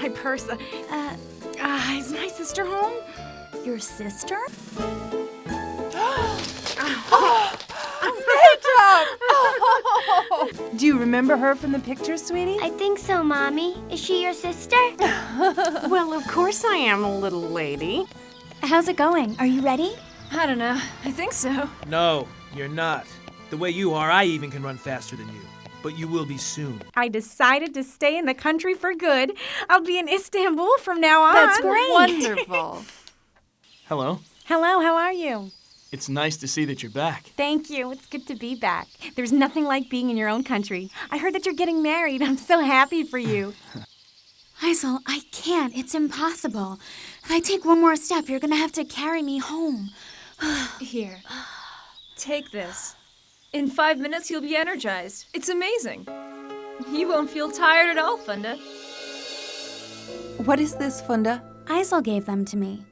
my purse. Is my sister home? Your sister? Do you remember her from the picture, sweetie? I think so, Mommy. Is she your sister? Well, of course I am, little lady. How's it going? Are you ready? I don't know. I think so. No, you're not. The way you are, I even can run faster than you. But you will be soon. I decided to stay in the country for good. I'll be in Istanbul from now on. That's great. Wonderful. Hello. Hello, how are you? It's nice to see that you're back. Thank you. It's good to be back. There's nothing like being in your own country. I heard that you're getting married. I'm so happy for you. Hazel, I can't. It's impossible. If I take one more step, you're gonna have to carry me home. Here. Take this. In 5 minutes, you'll be energized. It's amazing. You won't feel tired at all, Funda. What is this, Funda? Hazel gave them to me.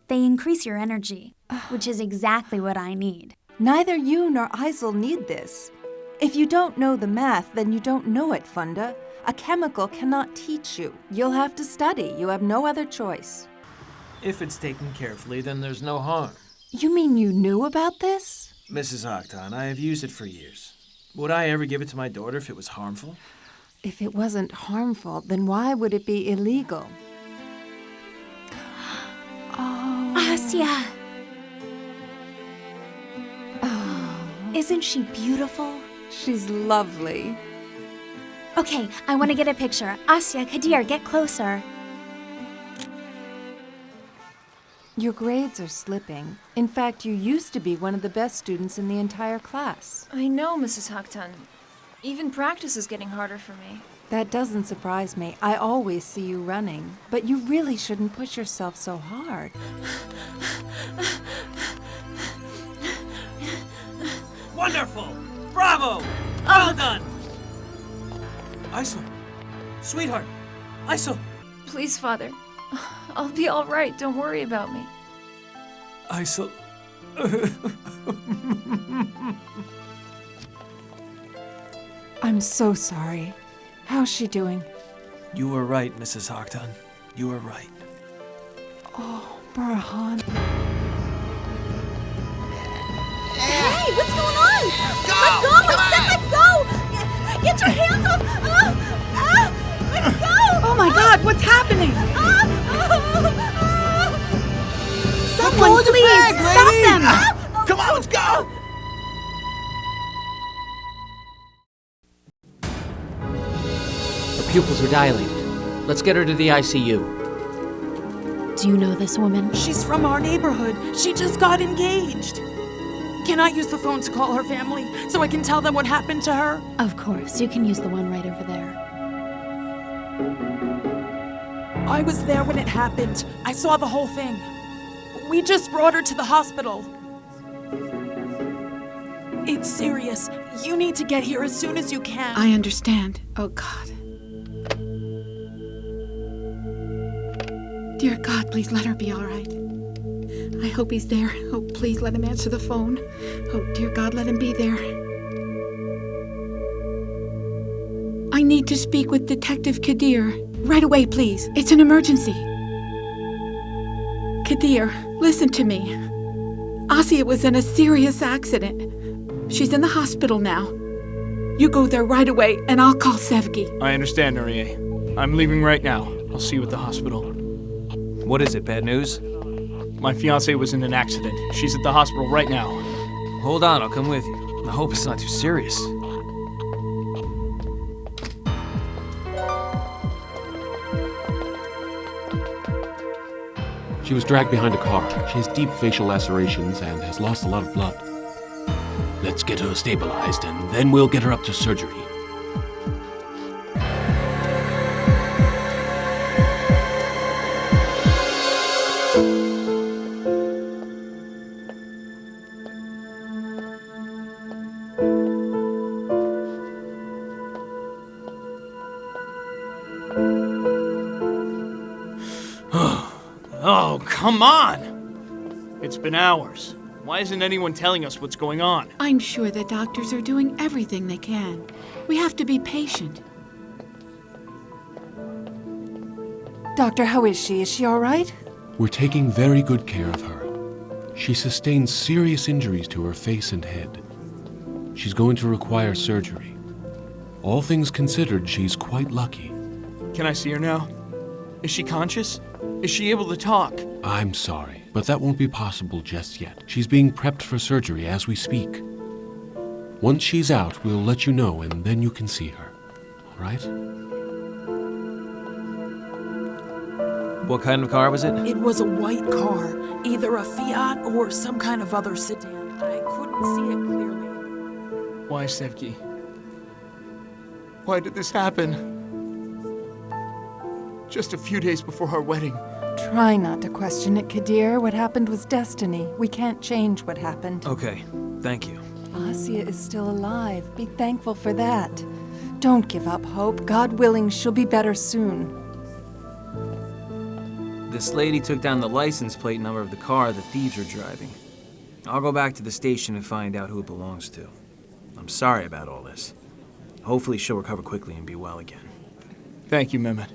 They increase your energy, which is exactly what I need. Neither you nor Hazel need this. If you don't know the math, then you don't know it, Funda. A chemical cannot teach you. You'll have to study. You have no other choice. If it's taken carefully, then there's no harm. You mean you knew about this? Mrs. Haktan, I have used it for years. Would I ever give it to my daughter if it was harmful? If it wasn't harmful, then why would it be illegal? Asya! Isn't she beautiful? She's lovely. Okay, I want to get a picture. Asya, Kadir, get closer. Your grades are slipping. In fact, you used to be one of the best students in the entire class. I know, Mrs. Haktan. Even practice is getting harder for me. That doesn't surprise me. I always see you running. But you really shouldn't push yourself so hard. Wonderful! Bravo! Well done! Isel! Sweetheart! Isel! Please, Father. I'll be all right. Don't worry about me. Isel. I'm so sorry. How's she doing? You were right, Mrs. Haktan. You were right. Oh, Burhan. Hey, what's going on? Go! Let go! Get your hands off! Let go! Oh my God, what's happening? Someone, please, stop them! Come on, let's go! Her pupils are dilated. Let's get her to the ICU. Do you know this woman? She's from our neighborhood. She just got engaged. Can I use the phone to call her family so I can tell them what happened to her? Of course, you can use the one right over there. I was there when it happened. I saw the whole thing. We just brought her to the hospital. It's serious. You need to get here as soon as you can. I understand. Oh, God. Dear God, please let her be all right. I hope he's there. Oh, please let him answer the phone. Oh, dear God, let him be there. I need to speak with Detective Kadir. Right away, please. It's an emergency. Kadir, listen to me. Asya was in a serious accident. She's in the hospital now. You go there right away, and I'll call Sevgi. I understand, Nuriye. I'm leaving right now. I'll see you at the hospital. What is it, bad news? My fiancée was in an accident. She's at the hospital right now. Hold on, I'll come with you. I hope it's not too serious. She was dragged behind a car. She has deep facial lacerations and has lost a lot of blood. Let's get her stabilized, and then we'll get her up to surgery. Oh, come on! It's been hours. Why isn't anyone telling us what's going on? I'm sure the doctors are doing everything they can. We have to be patient. Doctor, how is she? Is she all right? We're taking very good care of her. She sustained serious injuries to her face and head. She's going to require surgery. All things considered, she's quite lucky. Can I see her now? Is she conscious? Is she able to talk? I'm sorry, but that won't be possible just yet. She's being prepped for surgery as we speak. Once she's out, we'll let you know, and then you can see her. All right? What kind of car was it? It was a white car, either a Fiat or some kind of other sedan. I couldn't see it clearly. Why, Sevgi? Why did this happen? Just a few days before our wedding. Try not to question it, Kadir. What happened was destiny. We can't change what happened. Okay, thank you. Asia is still alive. Be thankful for that. Don't give up hope. God willing, she'll be better soon. This lady took down the license plate number of the car the thieves were driving. I'll go back to the station and find out who it belongs to. I'm sorry about all this. Hopefully she'll recover quickly and be well again. Thank you, Mehmet.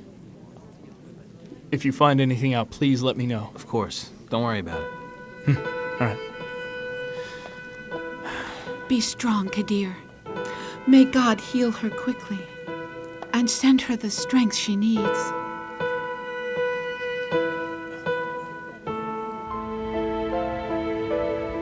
If you find anything out, please let me know. Of course. Don't worry about it. All right. Be strong, Kadir. May God heal her quickly and send her the strength she needs.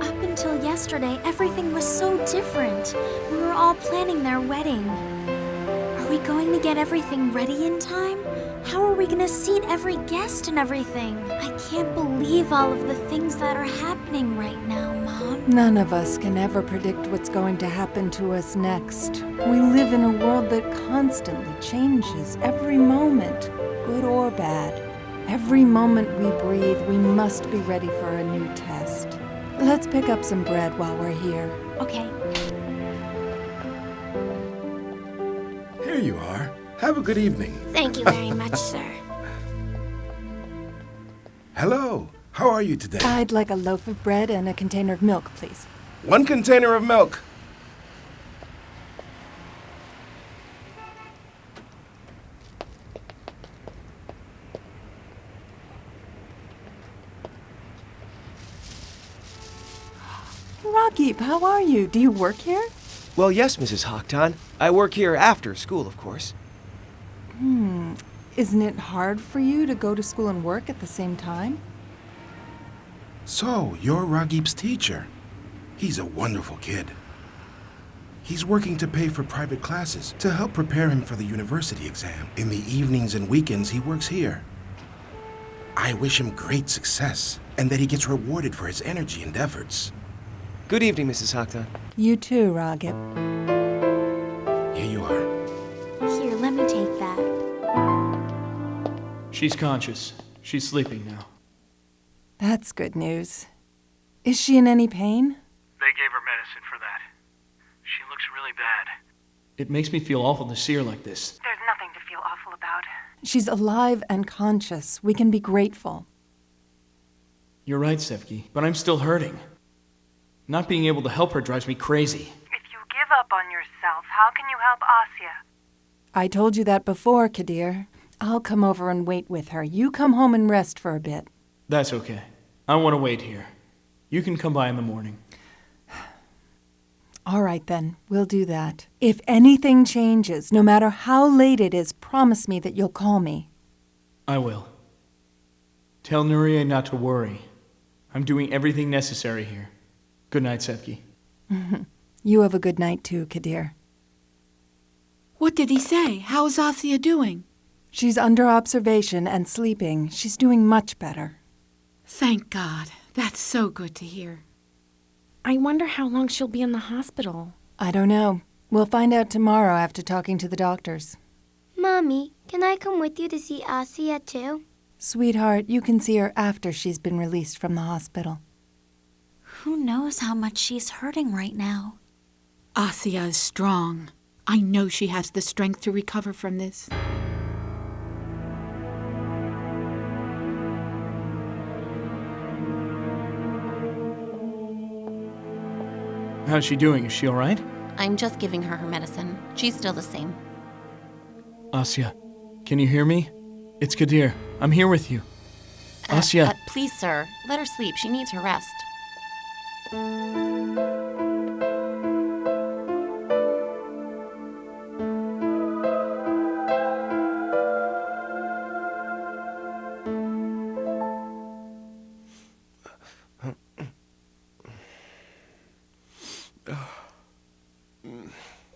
Up until yesterday, everything was so different. We were all planning their wedding. Are we going to get everything ready in time? How are we gonna seat every guest and everything? I can't believe all of the things that are happening right now, Mom. None of us can ever predict what's going to happen to us next. We live in a world that constantly changes every moment, good or bad. Every moment we breathe, we must be ready for a new test. Let's pick up some bread while we're here. Okay. Here you are. Have a good evening. Thank you very much, sir. Hello. How are you today? I'd like a loaf of bread and a container of milk, please. 1 container of milk. Rakib, how are you? Do you work here? Well, yes, Mrs. Haktan. I work here after school, of course. Isn't it hard for you to go to school and work at the same time? So, you're Ragib's teacher. He's a wonderful kid. He's working to pay for private classes to help prepare him for the university exam. In the evenings and weekends, he works here. I wish him great success and that he gets rewarded for his energy and efforts. Good evening, Mrs. Haktan. You too, Ragib. Here you are. Here, let me take that. She's conscious. She's sleeping now. That's good news. Is she in any pain? They gave her medicine for that. She looks really bad. It makes me feel awful to see her like this. There's nothing to feel awful about. She's alive and conscious. We can be grateful. You're right, Sevgi, but I'm still hurting. Not being able to help her drives me crazy. If you give up on yourself, how can you help Asya? I told you that before, Kadir. I'll come over and wait with her. You come home and rest for a bit. That's okay. I want to wait here. You can come by in the morning. All right, then. We'll do that. If anything changes, no matter how late it is, promise me that you'll call me. I will. Tell Nuria not to worry. I'm doing everything necessary here. Good night, Sevgi. You have a good night too, Kadir. What did he say? How's Asya doing? She's under observation and sleeping. She's doing much better. Thank God. That's so good to hear. I wonder how long she'll be in the hospital. I don't know. We'll find out tomorrow after talking to the doctors. Mommy, can I come with you to see Asya too? Sweetheart, you can see her after she's been released from the hospital. Who knows how much she's hurting right now? Asya is strong. I know she has the strength to recover from this. How's she doing? Is she all right? I'm just giving her medicine. She's still the same. Asya, can you hear me? It's Kadir. I'm here with you. Asya. Please, sir, let her sleep. She needs her rest.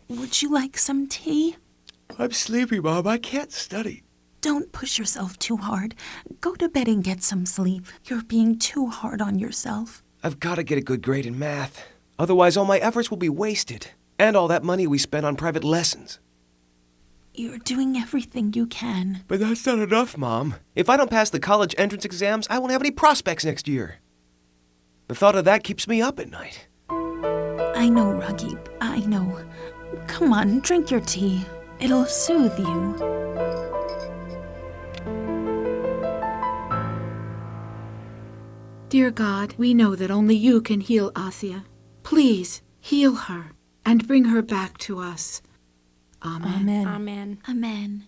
Would you like some tea? I'm sleepy, Mom. I can't study. Don't push yourself too hard. Go to bed and get some sleep. You're being too hard on yourself. I've got to get a good grade in math. Otherwise, all my efforts will be wasted. And all that money we spent on private lessons. You're doing everything you can. But that's not enough, Mom. If I don't pass the college entrance exams, I won't have any prospects next year. The thought of that keeps me up at night. I know, Raghib. I know. Come on, drink your tea. It'll soothe you. Dear God, we know that only you can heal Asya. Please heal her and bring her back to us. Amen. Amen. Amen. Amen.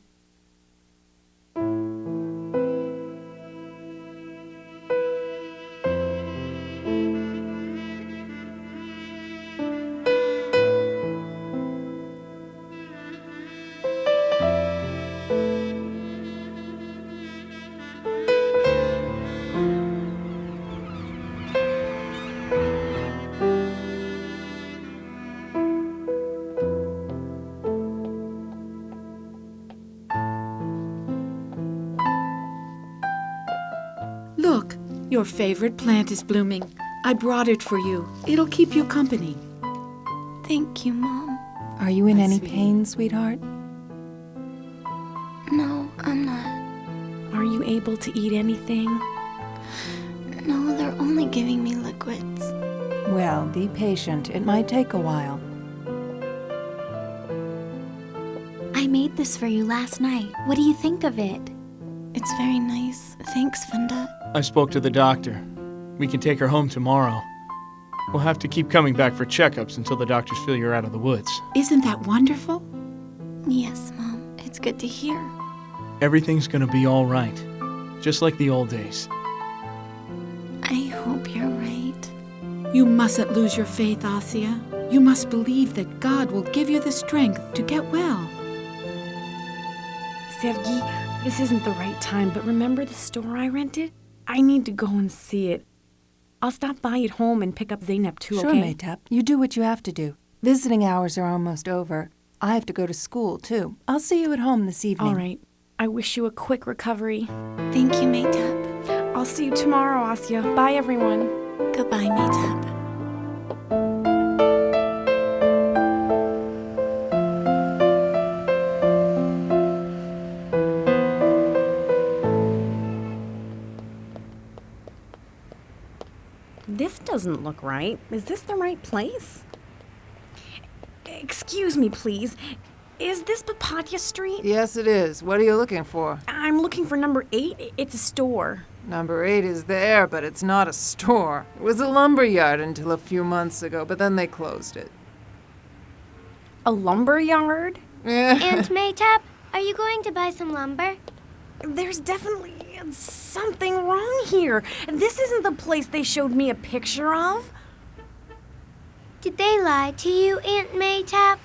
Look, your favorite plant is blooming. I brought it for you. It'll keep you company. Thank you, Mom. Are you in any pain, sweetheart? No, I'm not. Are you able to eat anything? No, they're only giving me liquids. Well, be patient. It might take a while. I made this for you last night. What do you think of it? It's very nice. Thanks, Fenda. I spoke to the doctor. We can take her home tomorrow. We'll have to keep coming back for checkups until the doctors feel you're out of the woods. Isn't that wonderful? Yes, Mom. It's good to hear. Everything's gonna be all right. Just like the old days. I hope you're right. You mustn't lose your faith, Asya. You must believe that God will give you the strength to get well. Sevgi, this isn't the right time, but remember the store I rented? I need to go and see it. I'll stop by at home and pick up Zainab too, Sure, okay? Maytap. You do what you have to do. Visiting hours are almost over. I have to go to school, too. I'll see you at home this evening. All right. I wish you a quick recovery. Thank you, Maytap. I'll see you tomorrow, Asya. Bye, everyone. Goodbye, Maytap. This doesn't look right. Is this the right place? Excuse me, please. Is this Papatya Street? Yes, it is. What are you looking for? I'm looking for number 8. It's a store. Number 8 is there, but it's not a store. It was a lumber yard until a few months ago, but then they closed it. A lumber yard? Aunt Maytap, are you going to buy some lumber? There's definitely something wrong here. This isn't the place they showed me a picture of. Did they lie to you, Aunt Maytap?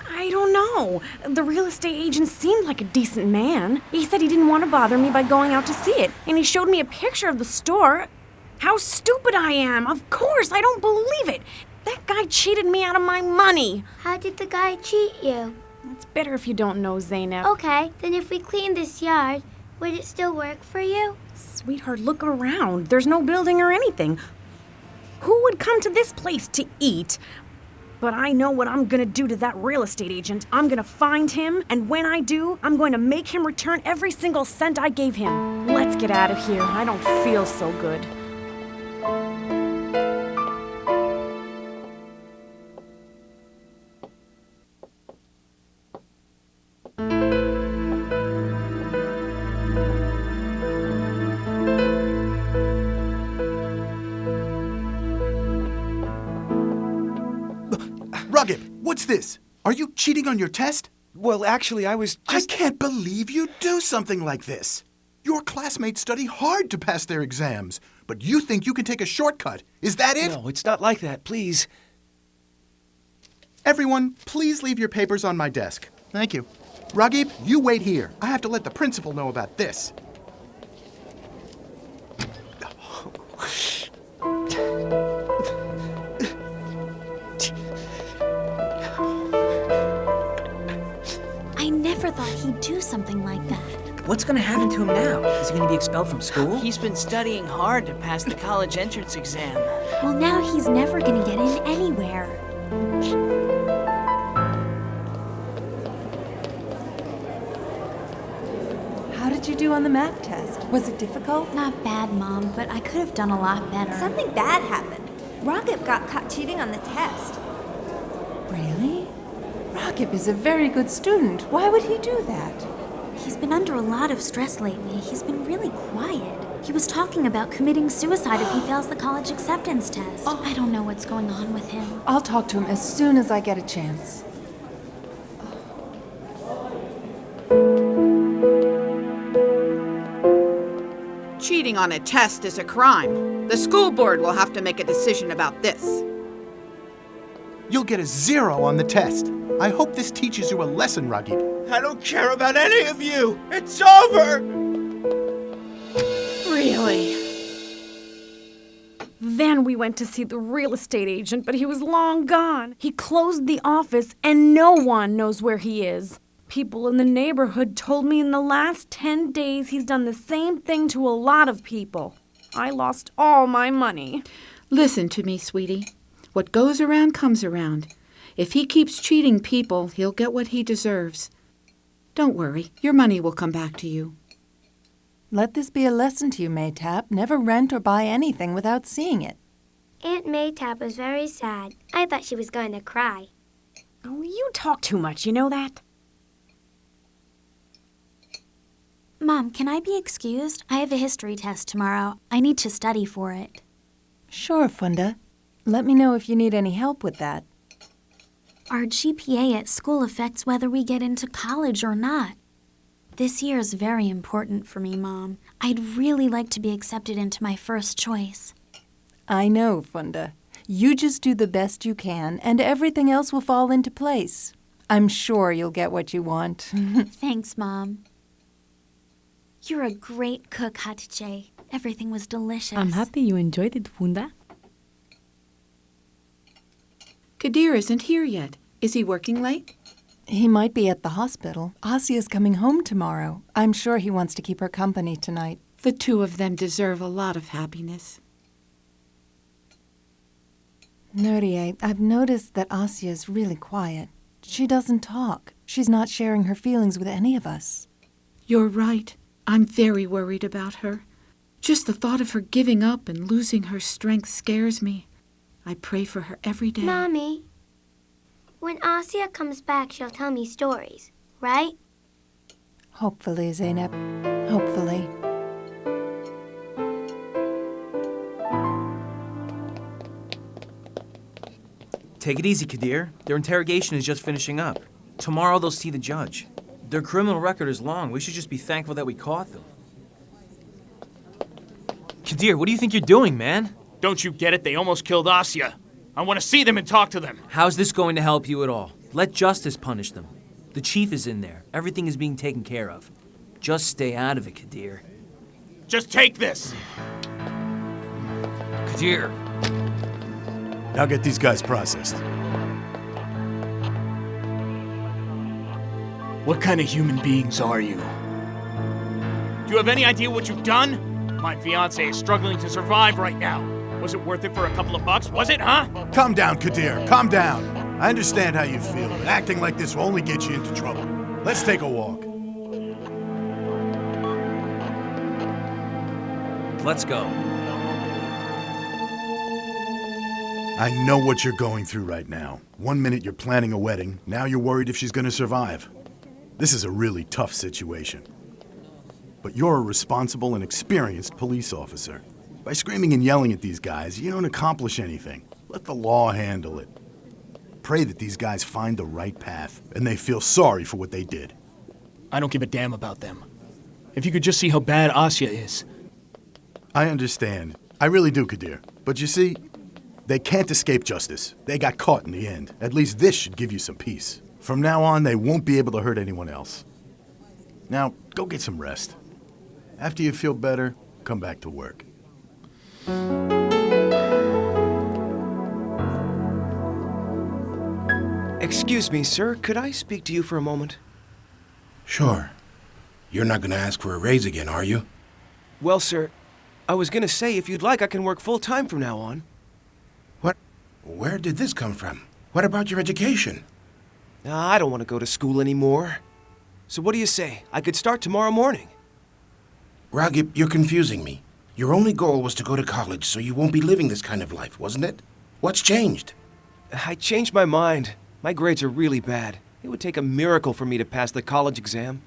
I don't know. The real estate agent seemed like a decent man. He said he didn't want to bother me by going out to see it, and he showed me a picture of the store. How stupid I am! Of course, I don't believe it! That guy cheated me out of my money! How did the guy cheat you? It's better if you don't know, Zainab. Okay, then if we clean this yard, would it still work for you? Sweetheart, look around. There's no building or anything. Who would come to this place to eat? But I know what I'm gonna do to that real estate agent. I'm gonna find him, and when I do, I'm going to make him return every single cent I gave him. Let's get out of here. I don't feel so good. Raghib, what's this? Are you cheating on your test? Well, actually, I was just... I can't believe you'd do something like this. Your classmates study hard to pass their exams, but you think you can take a shortcut. Is that it? No, it's not like that, please. Everyone, please leave your papers on my desk. Thank you. Raghib, you wait here. I have to let the principal know about this. I never thought he'd do something like that. What's gonna happen to him now? Is he gonna be expelled from school? He's been studying hard to pass the college entrance exam. Well, now he's never gonna get in anywhere. How did you do on the math test? Was it difficult? Not bad, Mom, but I could have done a lot better. Something bad happened. Raghib got caught cheating on the test. Really? Raghib is a very good student. Why would he do that? He's been under a lot of stress lately. He's been really quiet. He was talking about committing suicide if he fails the college acceptance test. I don't know what's going on with him. I'll talk to him as soon as I get a chance. Cheating on a test is a crime. The school board will have to make a decision about this. You'll get a 0 on the test. I hope this teaches you a lesson, Raghib. I don't care about any of you! It's over! Really? Then we went to see the real estate agent, but he was long gone. He closed the office and no one knows where he is. People in the neighborhood told me in the last 10 days he's done the same thing to a lot of people. I lost all my money. Listen to me, sweetie. What goes around comes around. If he keeps cheating people, he'll get what he deserves. Don't worry, your money will come back to you. Let this be a lesson to you, Maytap. Never rent or buy anything without seeing it. Aunt Maytap was very sad. I thought she was going to cry. Oh, you talk too much, you know that? Mom, can I be excused? I have a history test tomorrow. I need to study for it. Sure, Funda. Let me know if you need any help with that. Our GPA at school affects whether we get into college or not. This year is very important for me, Mom. I'd really like to be accepted into my first choice. I know, Funda. You just do the best you can, and everything else will fall into place. I'm sure you'll get what you want. Thanks, Mom. You're a great cook, Hatice. Everything was delicious. I'm happy you enjoyed it, Funda. Kadir isn't here yet. Is he working late? He might be at the hospital. Asia's coming home tomorrow. I'm sure he wants to keep her company tonight. The two of them deserve a lot of happiness. Nuriye, I've noticed that Asia's really quiet. She doesn't talk. She's not sharing her feelings with any of us. You're right. I'm very worried about her. Just the thought of her giving up and losing her strength scares me. I pray for her every day. Mommy, when Asia comes back, she'll tell me stories, right? Hopefully, Zainab. Hopefully. Take it easy, Kadir. Their interrogation is just finishing up. Tomorrow they'll see the judge. Their criminal record is long. We should just be thankful that we caught them. Kadir, what do you think you're doing, man? Don't you get it? They almost killed Asya. I want to see them and talk to them. How's this going to help you at all? Let justice punish them. The chief is in there. Everything is being taken care of. Just stay out of it, Kadir. Just take this. Kadir. Now get these guys processed. What kind of human beings are you? Do you have any idea what you've done? My fiancée is struggling to survive right now. Was it worth it for a couple of bucks? Was it, huh? Calm down, Kadir. Calm down. I understand how you feel, but acting like this will only get you into trouble. Let's take a walk. Let's go. I know what you're going through right now. 1 minute you're planning a wedding, now you're worried if she's gonna survive. This is a really tough situation. But you're a responsible and experienced police officer. By screaming and yelling at these guys, you don't accomplish anything. Let the law handle it. pray that these guys find the right path, and they feel sorry for what they did. I don't give a damn about them. If you could just see how bad Asya is. I understand. I really do, Kadir. But you see, they can't escape justice. They got caught in the end. At least this should give you some peace. From now on, they won't be able to hurt anyone else. Now, go get some rest. After you feel better, come back to work. Excuse me, sir. Could I speak to you for a moment? Sure. You're not gonna ask for a raise again, are you? Well, sir, I was gonna say if you'd like, I can work full-time from now on. What? Where did this come from? What about your education? I don't want to go to school anymore. So what do you say? I could start tomorrow morning. Raghib, you're confusing me. Your only goal was to go to college so you won't be living this kind of life, wasn't it? What's changed? I changed my mind. My grades are really bad. It would take a miracle for me to pass the college exam.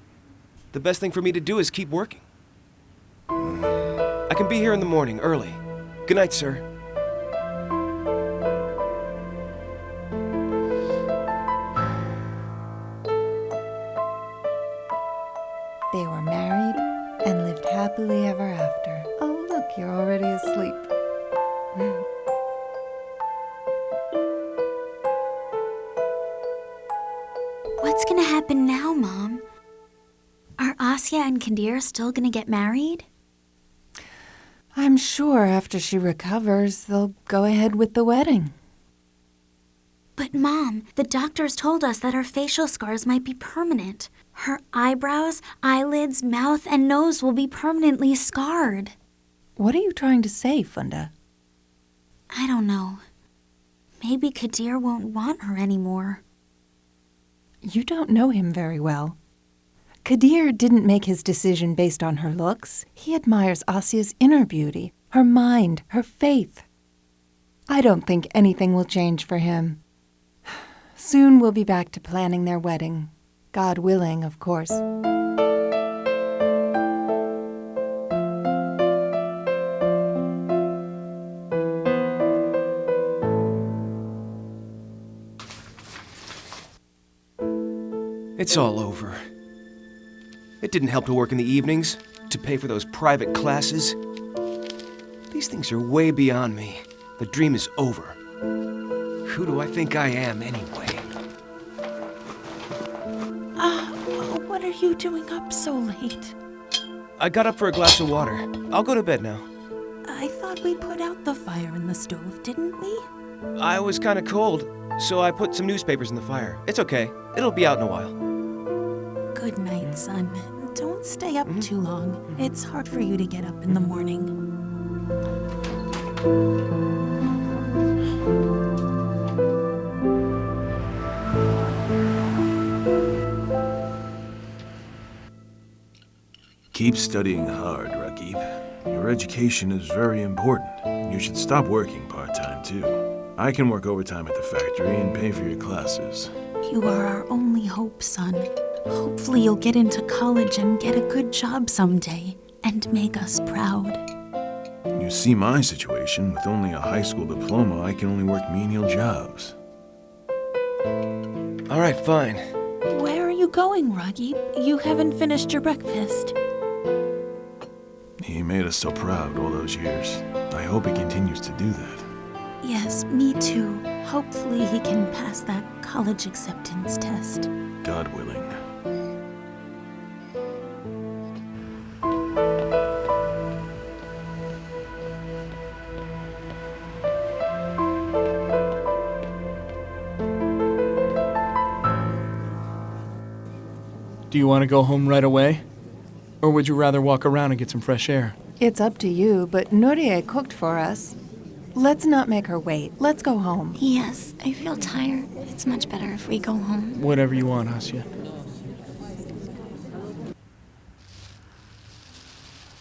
The best thing for me to do is keep working. I can be here in the morning, early. Good night, sir. They were married and lived happily ever after. Oh, look, you're already asleep. What's gonna happen now, Mom? Are Asya and Kadir still gonna get married? I'm sure after she recovers, they'll go ahead with the wedding. But Mom, the doctors told us that her facial scars might be permanent. Her eyebrows, eyelids, mouth, and nose will be permanently scarred. What are you trying to say, Funda? I don't know. Maybe Kadir won't want her anymore. You don't know him very well. Kadir didn't make his decision based on her looks. He admires Asya's inner beauty, her mind, her faith. I don't think anything will change for him. Soon we'll be back to planning their wedding. God willing, of course. It's all over. It didn't help to work in the evenings, to pay for those private classes. These things are way beyond me. The dream is over. Who do I think I am, anyway? What are you doing up so late? I got up for a glass of water. I'll go to bed now. I thought we put out the fire in the stove, didn't we? I was kind of cold, so I put some newspapers in the fire. It's okay. It'll be out in a while. Good night, son. Don't stay up too long. It's hard for you to get up in the morning. Keep studying hard, Raghib. Your education is very important. You should stop working part-time, too. I can work overtime at the factory and pay for your classes. You are our only hope, son. Hopefully you'll get into college and get a good job someday and make us proud. You see my situation. With only a high school diploma, I can only work menial jobs. All right, fine. Where are you going, Raghib? You haven't finished your breakfast. He made us so proud all those years. I hope he continues to do that. Yes, me too. Hopefully he can pass that college acceptance test. God willing. Do you want to go home right away? Or would you rather walk around and get some fresh air? It's up to you, but Nuria cooked for us. Let's not make her wait. Let's go home. Yes, I feel tired. It's much better if we go home. Whatever you want, Asya.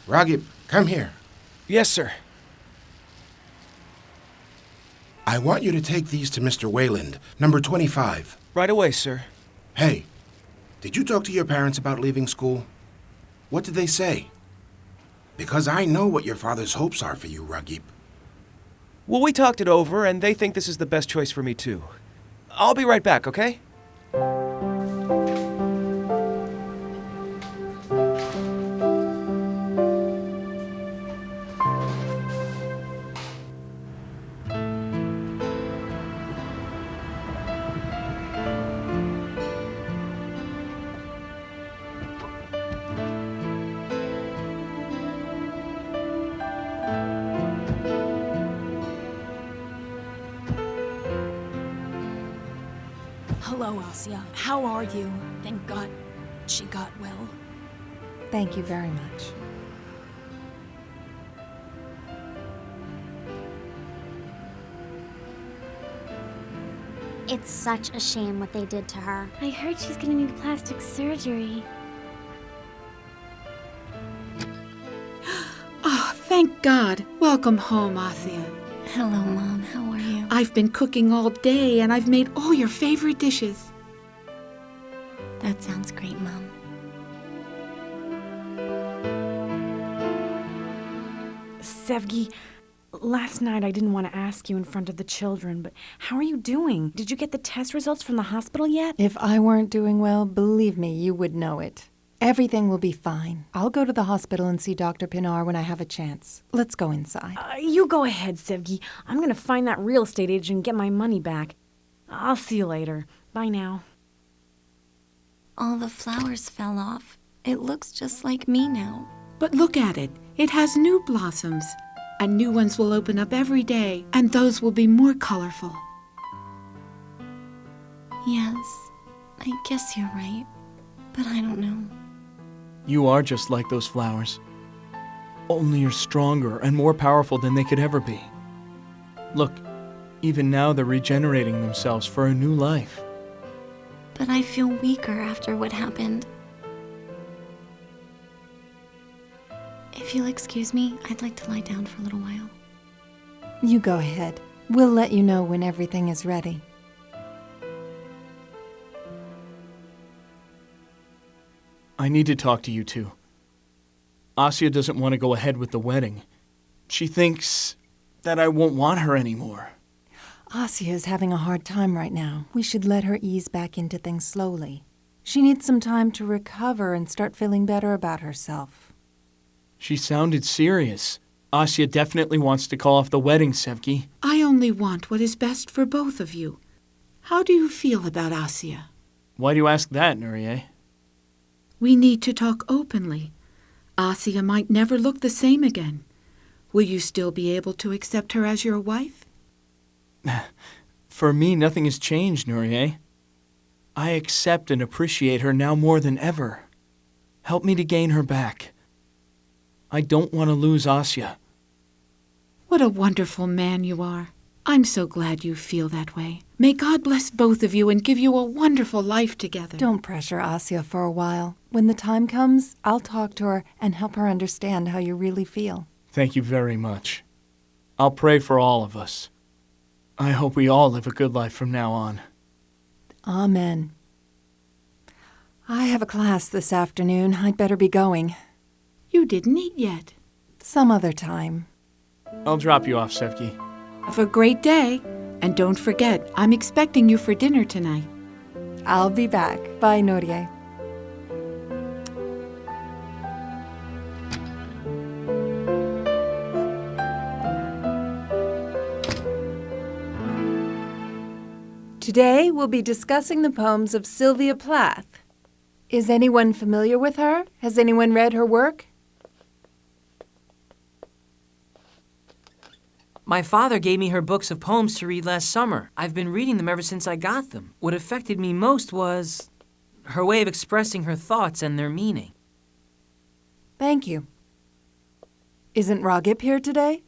Raghib, come here. Yes, sir. I want you to take these to Mr. Wayland, number 25. Right away, sir. Hey, did you talk to your parents about leaving school? What did they say? Because I know what your father's hopes are for you, Raghib. Well, we talked it over, and they think this is the best choice for me, too. I'll be right back, okay? Hello, Asia. How are you? Thank God she got well. Thank you very much. It's such a shame what they did to her. I heard she's gonna need plastic surgery. Oh, thank God. Welcome home, Asia. Hello, Mom. How are you? I've been cooking all day, and I've made all your favorite dishes. That sounds great, Mom. Sevgi, last night I didn't want to ask you in front of the children, but how are you doing? Did you get the test results from the hospital yet? If I weren't doing well, believe me, you would know it. Everything will be fine. I'll go to the hospital and see Dr. Pinar when I have a chance. Let's go inside. You go ahead, Sevgi. I'm gonna find that real estate agent and get my money back. I'll see you later. Bye now. All the flowers fell off. It looks just like me now. But look at it. It has new blossoms. And new ones will open up every day, and those will be more colorful. Yes, I guess you're right. But I don't know. You are just like those flowers. Only you're stronger and more powerful than they could ever be. Look, even now they're regenerating themselves for a new life. But I feel weaker after what happened. If you'll excuse me, I'd like to lie down for a little while. You go ahead. We'll let you know when everything is ready. I need to talk to you two. Asia doesn't want to go ahead with the wedding. She thinks that I won't want her anymore. Asia is having a hard time right now. We should let her ease back into things slowly. She needs some time to recover and start feeling better about herself. She sounded serious. Asia definitely wants to call off the wedding, Sevgi. I only want what is best for both of you. How do you feel about Asia? Why do you ask that, Nurie? We need to talk openly. Asia might never look the same again. Will you still be able to accept her as your wife? For me, nothing has changed, Nurie. I accept and appreciate her now more than ever. Help me to gain her back. I don't want to lose Asia. What a wonderful man you are. I'm so glad you feel that way. May God bless both of you and give you a wonderful life together. Don't pressure Asia for a while. When the time comes, I'll talk to her and help her understand how you really feel. Thank you very much. I'll pray for all of us. I hope we all live a good life from now on. Amen. I have a class this afternoon. I'd better be going. You didn't eat yet. Some other time. I'll drop you off, Sevgi. Have a great day. And don't forget, I'm expecting you for dinner tonight. I'll be back. Bye, Nurie. Today, we'll be discussing the poems of Sylvia Plath. Is anyone familiar with her? Has anyone read her work? My father gave me her books of poems to read last summer. I've been reading them ever since I got them. What affected me most was her way of expressing her thoughts and their meaning. Thank you. Isn't Ragip here today?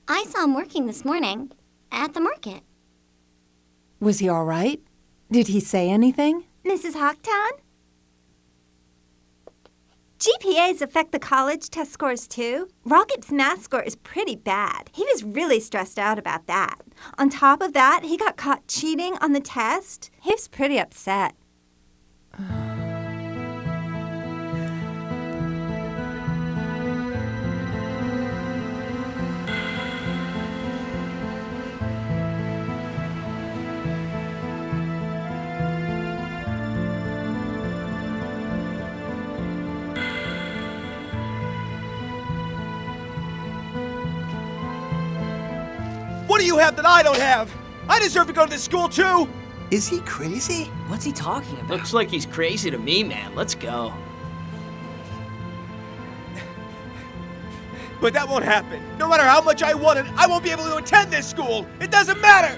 I saw him working this morning at the market. Was he all right? Did he say anything? Mrs. Haktan? GPAs affect the college test scores too. Ragip's math score is pretty bad. He was really stressed out about that. On top of that, he got caught cheating on the test. He was pretty upset. What do you have that I don't have? I deserve to go to this school too! Is he crazy? What's he talking about? Looks like he's crazy to me, man. Let's go. But that won't happen. No matter how much I want it, I won't be able to attend this school. It doesn't matter!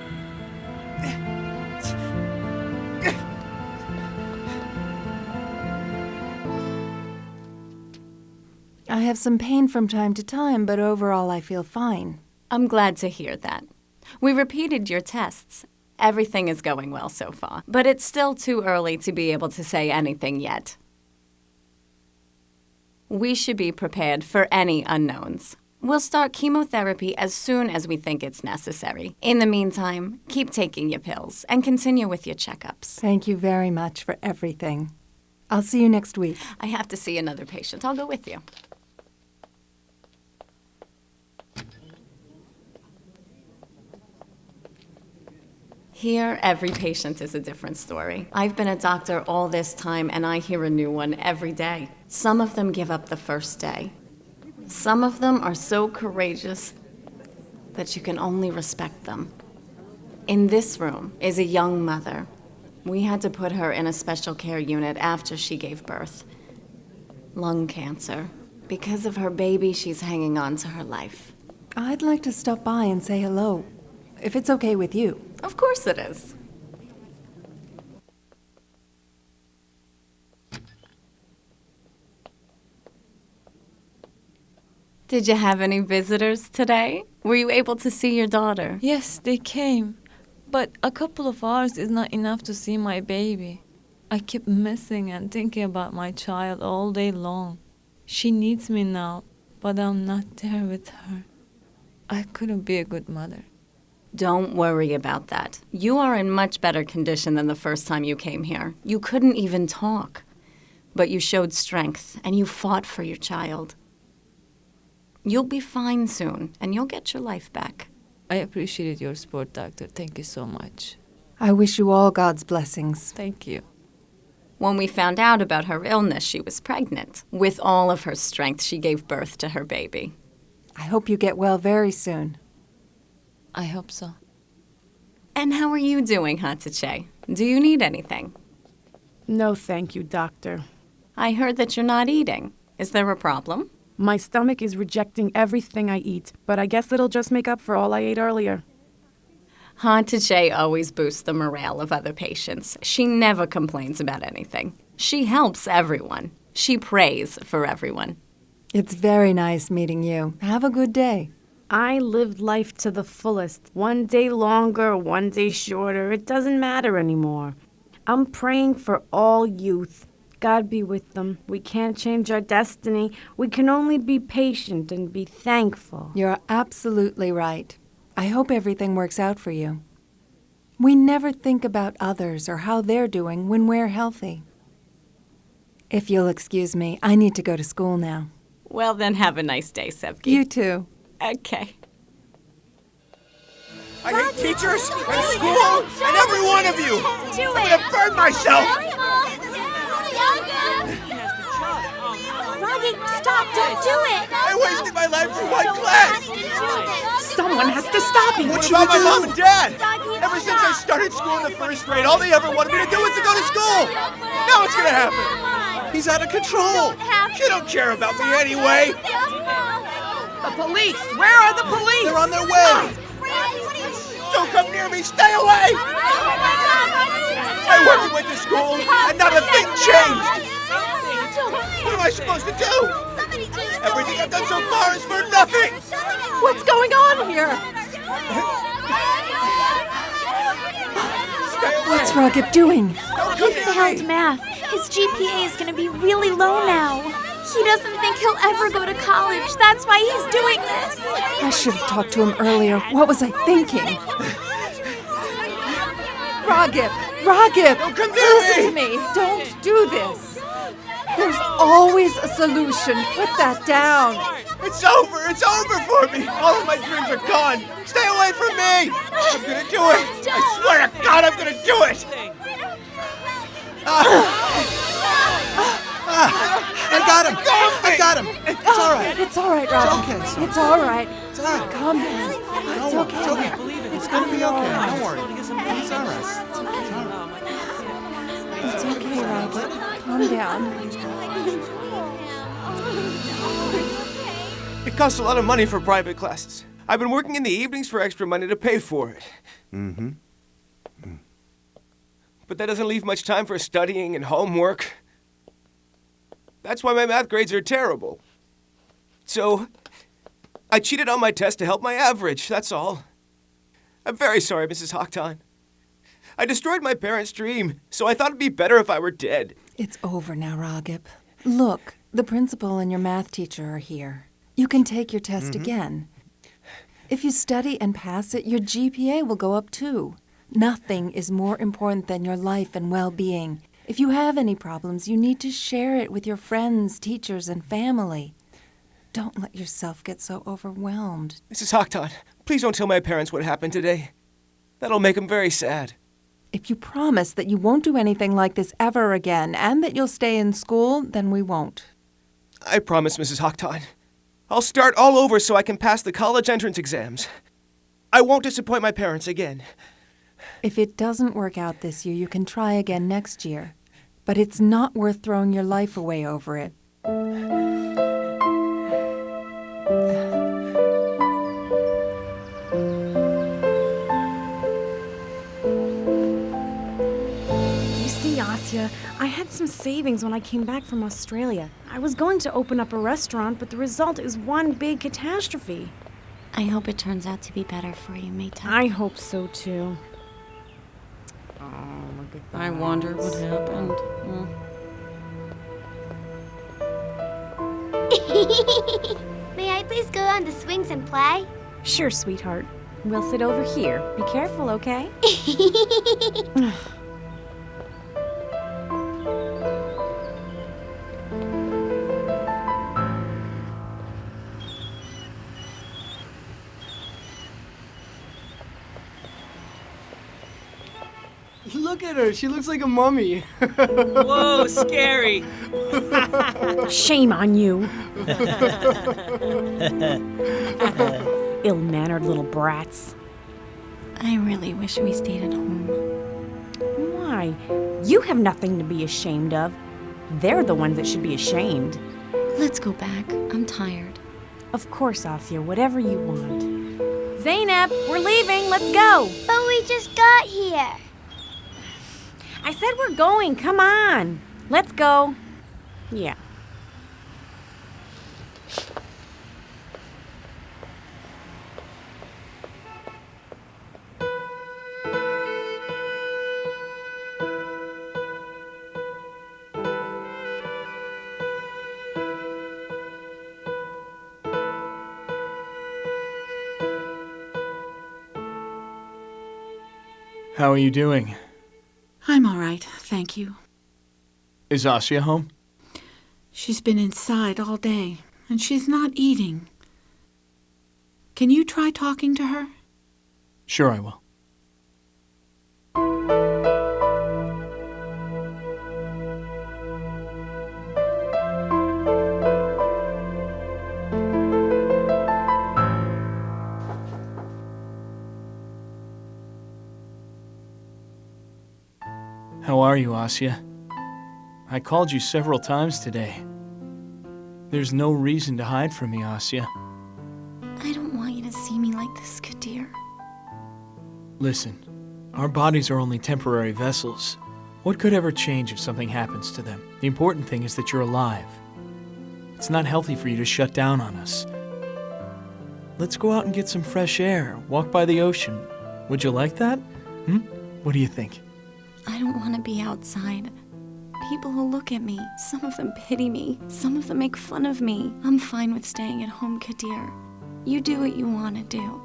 I have some pain from time to time, but overall I feel fine. I'm glad to hear that. We repeated your tests. Everything is going well so far, but it's still too early to be able to say anything yet. We should be prepared for any unknowns. We'll start chemotherapy as soon as we think it's necessary. In the meantime, keep taking your pills and continue with your checkups. Thank you very much for everything. I'll see you next week. I have to see another patient. I'll go with you. Here, every patient is a different story. I've been a doctor all this time, and I hear a new one every day. Some of them give up the first day. Some of them are so courageous that you can only respect them. In this room is a young mother. We had to put her in a special care unit after she gave birth. Lung cancer. Because of her baby, she's hanging on to her life. I'd like to stop by and say hello, if it's okay with you. Of course it is. Did you have any visitors today? Were you able to see your daughter? Yes, they came. But a couple of hours is not enough to see my baby. I keep missing and thinking about my child all day long. She needs me now, but I'm not there with her. I couldn't be a good mother. Don't worry about that. You are in much better condition than the first time you came here. You couldn't even talk. But you showed strength, and you fought for your child. You'll be fine soon, and you'll get your life back. I appreciated your support, Doctor. Thank you so much. I wish you all God's blessings. Thank you. When we found out about her illness, she was pregnant. With all of her strength, she gave birth to her baby. I hope you get well very soon. I hope so. And how are you doing, Hatice? Do you need anything? No, thank you, doctor. I heard that you're not eating. Is there a problem? My stomach is rejecting everything I eat, but I guess it'll just make up for all I ate earlier. Hatice always boosts the morale of other patients. She never complains about anything. She helps everyone. She prays for everyone. It's very nice meeting you. Have a good day. I lived life to the fullest. One day longer, one day shorter. It doesn't matter anymore. I'm praying for all youth. God be with them. We can't change our destiny. We can only be patient and be thankful. You're absolutely right. I hope everything works out for you. We never think about others or how they're doing when we're healthy. If you'll excuse me, I need to go to school now. Well, then have a nice day, Sevgi. You too. Okay. I hate teachers and school and every one of you! I'm gonna burn myself! Rocky, stop! Don't do it! I wasted my life for one class! Someone has to stop you! What about my mom and dad? Ever since I started school in the first grade, all they ever wanted me to do was to go to school! Now what's gonna happen? He's out of control! You don't care about me anyway! The police! Where are the police? They're on their way! Don't come near me! Stay away! I went to school, and not a thing changed! What am I supposed to do? Everything I've done so far is for nothing! What's going on here? What's Ragib doing? He failed math. His GPA is going to be really low now. He doesn't think he'll ever go to college. That's why he's doing this. I should have talked to him earlier. What was I thinking? Ragib! Ragib! Don't come near Listen to me! Don't do this! There's always a solution. Put that down. It's over! It's over for me! All of my dreams are gone! Stay away from me! I'm gonna do it! I swear to God I'm gonna do it! I got him! I got him! It's all right. It's all right, Rocky. It's okay. It's all right. It's all right. Calm down. It's okay. It's okay. It's gonna be okay. Don't worry. It's all right. It's okay, Rocky. Calm down. It costs a lot of money for private classes. I've been working in the evenings for extra money to pay for it. Mm-hmm. But that doesn't leave much time for studying and homework. That's why my math grades are terrible. So, I cheated on my test to help my average, that's all. I'm very sorry, Mrs. Haktan. I destroyed my parents' dream, so I thought it'd be better if I were dead. It's over now, Ragip. Look, the principal and your math teacher are here. You can take your test again. If you study and pass it, your GPA will go up too. Nothing is more important than your life and well-being. If you have any problems, you need to share it with your friends, teachers, and family. Don't let yourself get so overwhelmed. Mrs. Haktan, please don't tell my parents what happened today. That'll make them very sad. If you promise that you won't do anything like this ever again and that you'll stay in school, then we won't. I promise, Mrs. Haktan. I'll start all over so I can pass the college entrance exams. I won't disappoint my parents again. If it doesn't work out this year, you can try again next year. But it's not worth throwing your life away over it. Asya, I had some savings when I came back from Australia. I was going to open up a restaurant, but the result is one big catastrophe. I hope it turns out to be better for you, Mayta. I hope so, too. Oh, look at that. I wonder what happened. May I please go on the swings and play? Sure, sweetheart. We'll sit over here. Be careful, okay? Look at her. She looks like a mummy. Whoa, scary. Shame on you. Ill-mannered little brats. I really wish we stayed at home. Why? You have nothing to be ashamed of. They're the ones that should be ashamed. Let's go back. I'm tired. Of course, Asya. Whatever you want. Zainab, we're leaving. Let's go. But we just got here. I said we're going. Come on. Let's go. Yeah. How are you doing? I'm all right, thank you. Is Asya home? She's been inside all day, and she's not eating. Can you try talking to her? Sure, I will. How are you, Asya? I called you several times today. There's no reason to hide from me, Asya. I don't want you to see me like this, Kadir. Listen, our bodies are only temporary vessels. What could ever change if something happens to them? The important thing is that you're alive. It's not healthy for you to shut down on us. Let's go out and get some fresh air, walk by the ocean. Would you like that? What do you think? I don't want to be outside. People who look at me, some of them pity me, some of them make fun of me. I'm fine with staying at home, Kadir. You do what you want to do.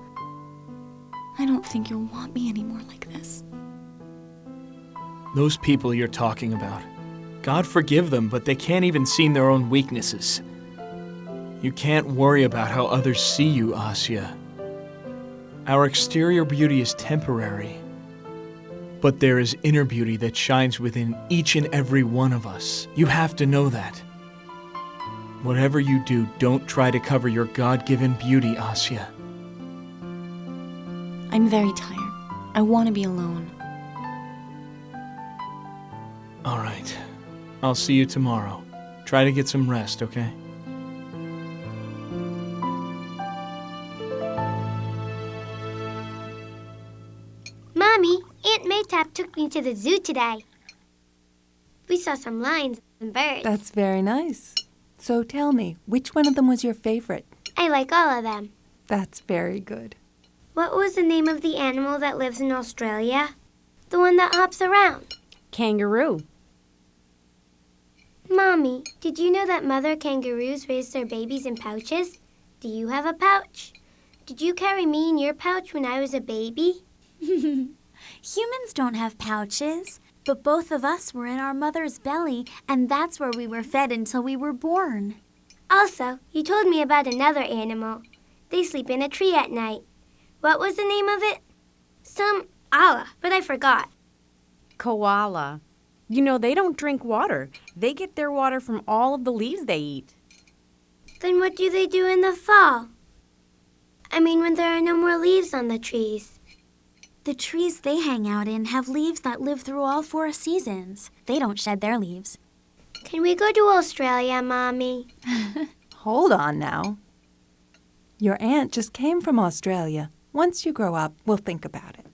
I don't think you'll want me anymore like this. Those people you're talking about, God forgive them, but they can't even see their own weaknesses. You can't worry about how others see you, Asya. Our exterior beauty is temporary, But there is inner beauty that shines within each and every one of us. You have to know that. Whatever you do, don't try to cover your God-given beauty, Asya. I'm very tired. I want to be alone. All right. I'll see you tomorrow. Try to get some rest, okay? Mommy, Aunt Maytap took me to the zoo today. We saw some lions and birds. That's very nice. So tell me, which one of them was your favorite? I like all of them. That's very good. What was the name of the animal that lives in Australia? The one that hops around. Kangaroo. Mommy, did you know that mother kangaroos raise their babies in pouches? Do you have a pouch? Did you carry me in your pouch when I was a baby? Humans don't have pouches, but both of us were in our mother's belly, and that's where we were fed until we were born. Also, you told me about another animal. They sleep in a tree at night. What was the name of it? Some Allah, but I forgot. Koala. You know, they don't drink water. They get their water from all of the leaves they eat. Then what do they do in the fall? I mean, when there are no more leaves on the trees. The trees they hang out in have leaves that live through all 4 seasons. They don't shed their leaves. Can we go to Australia, Mommy? Hold on now. Your aunt just came from Australia. Once you grow up, we'll think about it.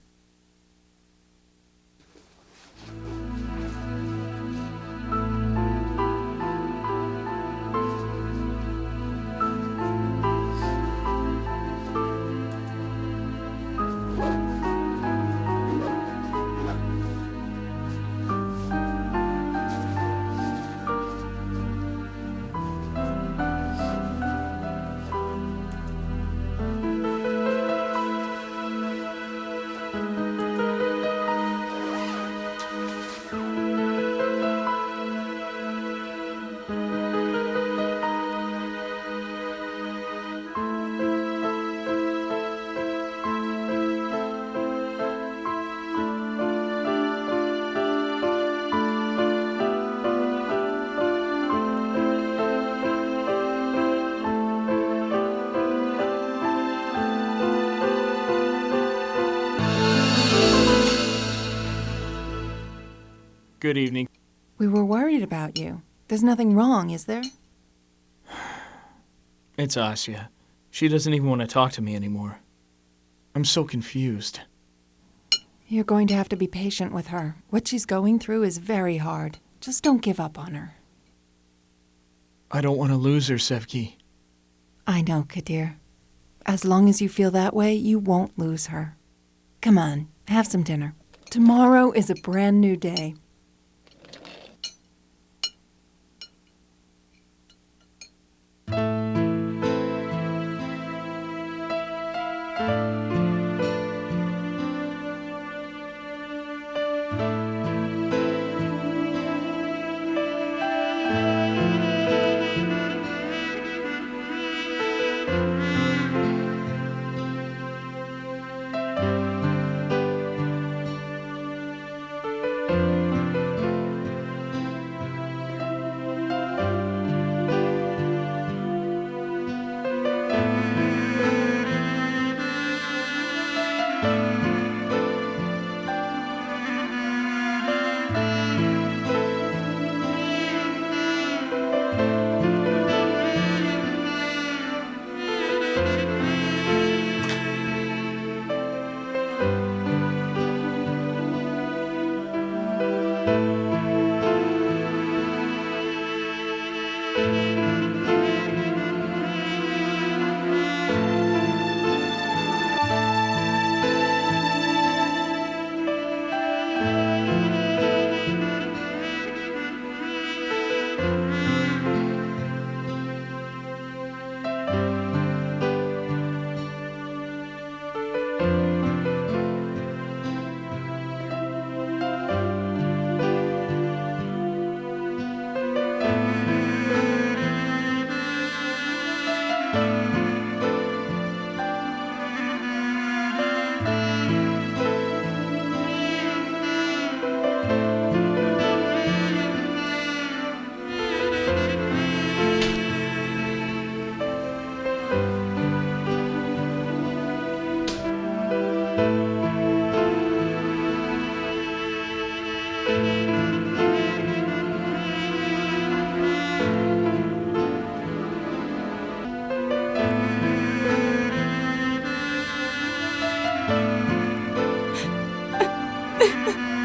Good evening. We were worried about you. There's nothing wrong, is there? It's Asya. She doesn't even want to talk to me anymore. I'm so confused. You're going to have to be patient with her. What she's going through is very hard. Just don't give up on her. I don't want to lose her, Sevgi. I know, Kadir. As long as you feel that way, you won't lose her. Come on, have some dinner. Tomorrow is a brand new day.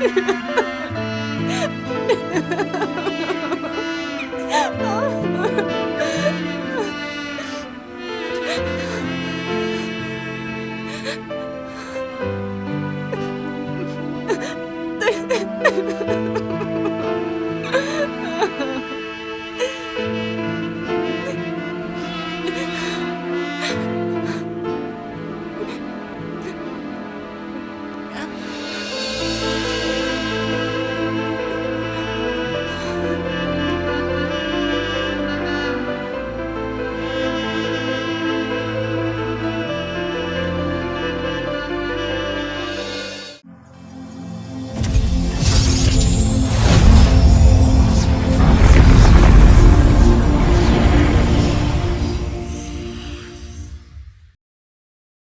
Funda.